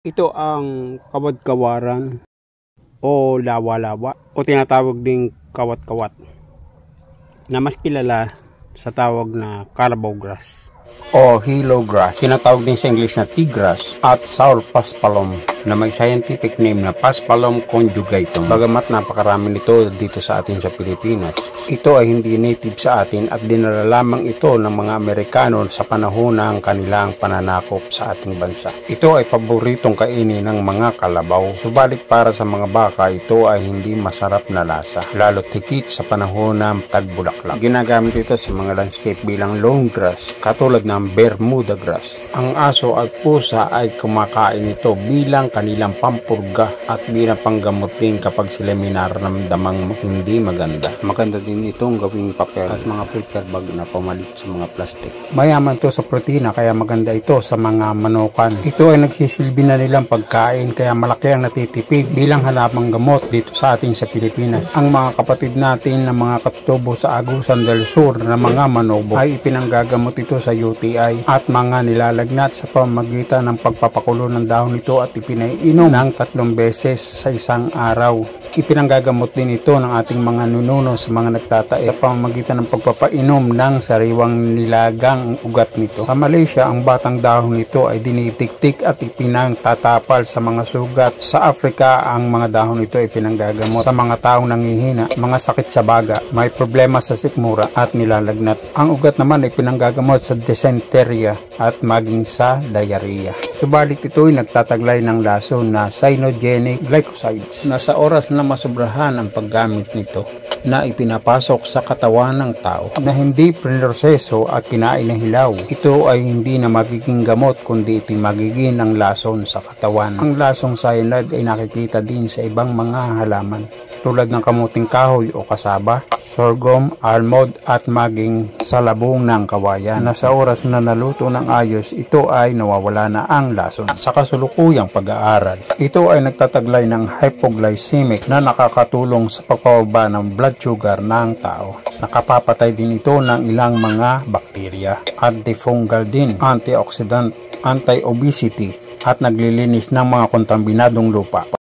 Ito ang kawad-kawaran o lawa-lawa o tinatawag ding kawat-kawat na mas kilala sa tawag na Carabao grass o Hilo grass. Tinatawag din sa English na tea grass at sour paspalum na may scientific name na Paspalum conjugatum. Bagamat napakarami nito dito sa atin sa Pilipinas, ito ay hindi native sa atin at dinala lamang ito ng mga Amerikano sa panahon ng kanilang pananakop sa ating bansa. Ito ay paboritong kainin ng mga kalabaw, subalit para sa mga baka ito ay hindi masarap na lasa, lalo't higit sa panahon ng tagbulaklak. Ginagamit ito sa mga landscape bilang long grass katulad ng Bermuda grass. Ang aso at pusa ay kumakain ito bilang kanilang pampurga at bilang panggamot din kapag sila may nararamdamang hindi maganda. Maganda din itong gawing papel at mga paper bag na pamalit sa mga plastic. Mayaman to sa protina kaya maganda ito sa mga manukan. Ito ay nagsisilbi na nilang pagkain kaya malaki ang natitipid bilang halamang gamot dito sa atin sa Pilipinas. Ang mga kapatid natin na mga katutubo sa Agusan del Sur na mga manobo ay ipinanggagamot ito sa UTI at mga nilalagnat sa pamamagitan ng pagpapakulo ng dahon nito at ipinainom ng 3 beses sa isang araw. Ipinanggagamot din ito ng ating mga nununo sa mga nagtatae sa pamamagitan ng pagpapainom ng sariwang nilagang ugat nito. Sa Malaysia, ang batang dahon nito ay dinitiktik at ipinangtatapal sa mga sugat. Sa Africa, ang mga dahon nito ay pinanggagamot sa mga taong nangihina, mga sakit sa baga, may problema sa sikmura at nilalagnat. Ang ugat naman ay pinanggagamot sa dysentery at maging sa diarrhea. Subalit ito ay nagtataglay ng lason na cyanogenic glycosides na sa oras na masobrahan ang paggamit nito na ipinapasok sa katawan ng tao na hindi pinroseso at kinain na hilaw. Ito ay hindi na magiging gamot kundi ito'y magiging ng lason sa katawan. Ang lasong cyanide ay nakikita din sa ibang mga halaman tulad ng kamuting kahoy o kasaba, sorghum, almond at maging sa labong ng kawayan na sa oras na naluto ng ayos, ito ay nawawala na ang lason. Sa kasulukuyang pag-aaral, ito ay nagtataglay ng hypoglycemic na nakakatulong sa pagpababa ng blood sugar ng tao. Nakapapatay din ito ng ilang mga bakterya, antifungal din, antioxidant, anti-obesity at naglilinis ng mga kontaminadong lupa.